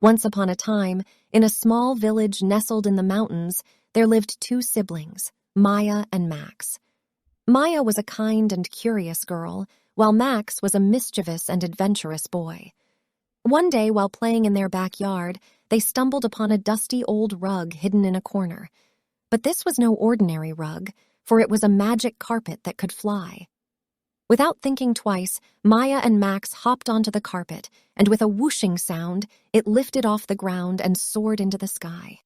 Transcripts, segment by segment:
Once upon a time, in a small village nestled in the mountains, there lived two siblings, Maya and Max. Maya was a kind and curious girl, while Max was a mischievous and adventurous boy. One day, while playing in their backyard, they stumbled upon a dusty old rug hidden in a corner. But this was no ordinary rug, for it was a magic carpet that could fly. Without thinking twice, Maya and Max hopped onto the carpet, and with a whooshing sound, it lifted off the ground and soared into the sky.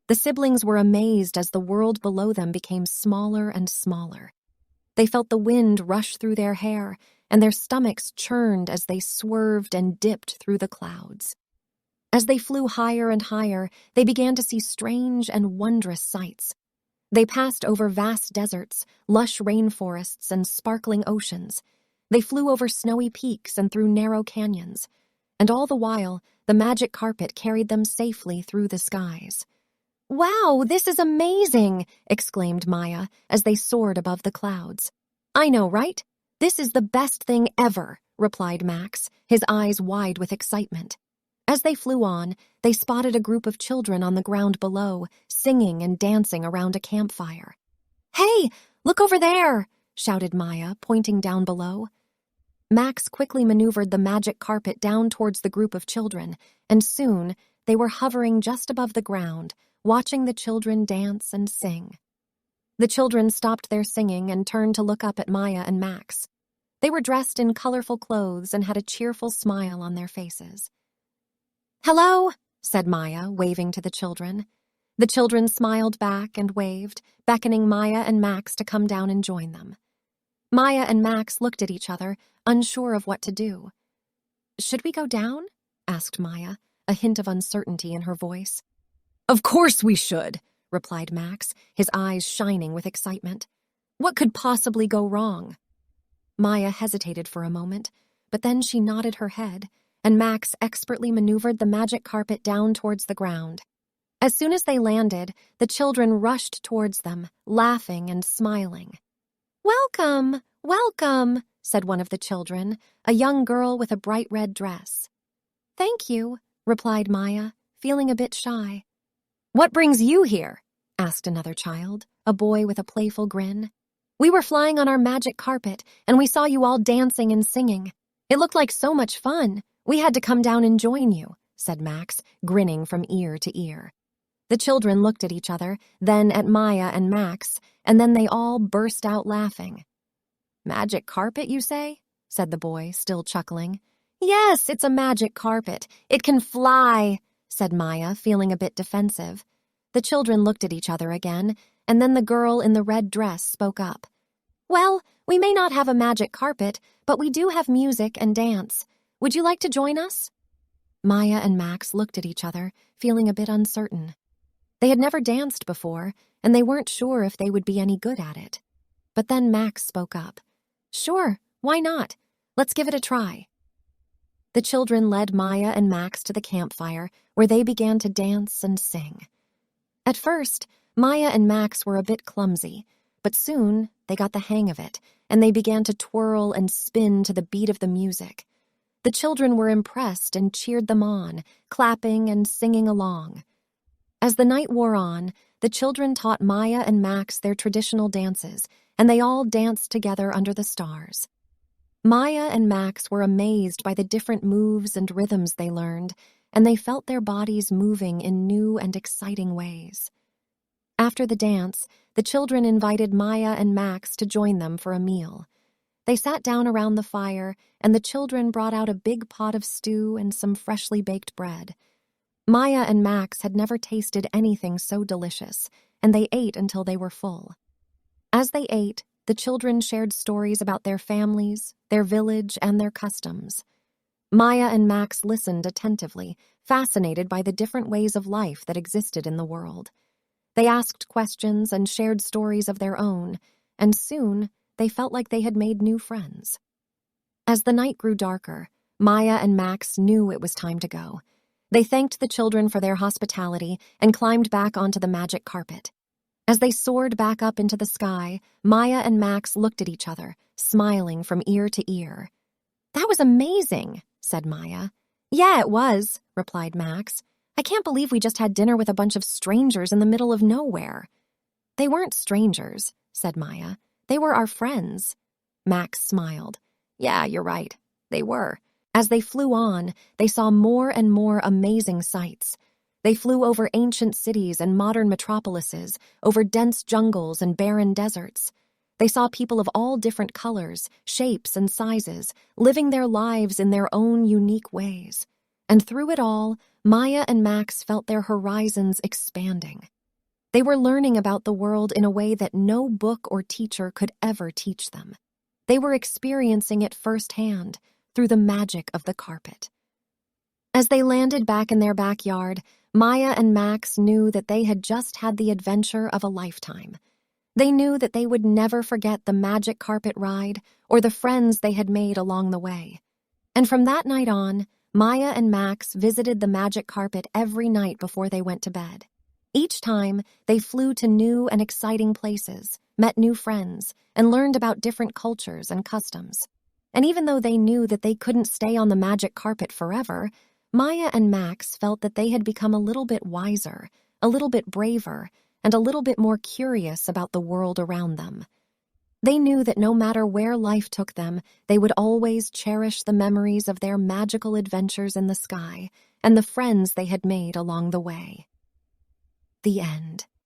The siblings were amazed as the world below them became smaller and smaller. They felt the wind rush through their hair, and their stomachs churned as they swerved and dipped through the clouds. As they flew higher and higher, they began to see strange and wondrous sights. They passed over vast deserts, lush rainforests, and sparkling oceans. They flew over snowy peaks and through narrow canyons. And all the while, the magic carpet carried them safely through the skies. "Wow, this is amazing!" exclaimed Maya as they soared above the clouds. "I know, right? This is the best thing ever," replied Max, his eyes wide with excitement. As they flew on, they spotted a group of children on the ground below, singing and dancing around a campfire. "Hey, look over there!" shouted Maya, pointing down below. Max quickly maneuvered the magic carpet down towards the group of children, and soon they were hovering just above the ground, watching the children dance and sing. The children stopped their singing and turned to look up at Maya and Max. They were dressed in colorful clothes and had a cheerful smile on their faces. "Hello," said Maya, waving to the children. The children smiled back and waved, beckoning Maya and Max to come down and join them. Maya and Max looked at each other, unsure of what to do. "Should we go down?" asked Maya, a hint of uncertainty in her voice. "Of course we should," replied Max, his eyes shining with excitement. "What could possibly go wrong?" Maya hesitated for a moment, but then she nodded her head, and Max expertly maneuvered the magic carpet down towards the ground. As soon as they landed, the children rushed towards them, laughing and smiling. "Welcome, welcome," said one of the children, a young girl with a bright red dress. "Thank you," replied Maya, feeling a bit shy. "What brings you here?" asked another child, a boy with a playful grin. "We were flying on our magic carpet, and we saw you all dancing and singing. It looked like so much fun. We had to come down and join you," said Max, grinning from ear to ear. The children looked at each other, then at Maya and Max, and then they all burst out laughing. "Magic carpet, you say?" said the boy, still chuckling. "Yes, it's a magic carpet. It can fly," said Maya, feeling a bit defensive. The children looked at each other again, and then the girl in the red dress spoke up. "Well, we may not have a magic carpet, but we do have music and dance. Would you like to join us?" Maya and Max looked at each other, feeling a bit uncertain. They had never danced before, and they weren't sure if they would be any good at it. But then Max spoke up. "Sure, why not? Let's give it a try." The children led Maya and Max to the campfire, where they began to dance and sing. At first, Maya and Max were a bit clumsy, but soon they got the hang of it, and they began to twirl and spin to the beat of the music. The children were impressed and cheered them on, clapping and singing along. As the night wore on, the children taught Maya and Max their traditional dances, and they all danced together under the stars. Maya and Max were amazed by the different moves and rhythms they learned, and they felt their bodies moving in new and exciting ways. After the dance, the children invited Maya and Max to join them for a meal. They sat down around the fire, and the children brought out a big pot of stew and some freshly baked bread. Maya and Max had never tasted anything so delicious, and they ate until they were full. As they ate, the children shared stories about their families, their village, and their customs. Maya and Max listened attentively, fascinated by the different ways of life that existed in the world. They asked questions and shared stories of their own, and soon they felt like they had made new friends. As the night grew darker, Maya and Max knew it was time to go. They thanked the children for their hospitality and climbed back onto the magic carpet. As they soared back up into the sky, Maya and Max looked at each other, smiling from ear to ear. "That was amazing," said Maya. Yeah, it was, replied Max. I can't believe we just had dinner with a bunch of strangers in the middle of nowhere. They weren't strangers, said Maya. They were our friends. Max smiled. Yeah, you're right. They were. As they flew on, they saw more and more amazing sights. They flew over ancient cities and modern metropolises, over dense jungles and barren deserts. They saw people of all different colors, shapes, and sizes, living their lives in their own unique ways. And through it all, Maya and Max felt their horizons expanding. They were learning about the world in a way that no book or teacher could ever teach them. They were experiencing it firsthand, through the magic of the carpet. As they landed back in their backyard, Maya and Max knew that they had just had the adventure of a lifetime. They knew that they would never forget the magic carpet ride or the friends they had made along the way. And from that night on, Maya and Max visited the magic carpet every night before they went to bed. Each time, they flew to new and exciting places, met new friends, and learned about different cultures and customs. And even though they knew that they couldn't stay on the magic carpet forever, Maya and Max felt that they had become a little bit wiser, a little bit braver, and a little bit more curious about the world around them. They knew that no matter where life took them, they would always cherish the memories of their magical adventures in the sky and the friends they had made along the way. The end.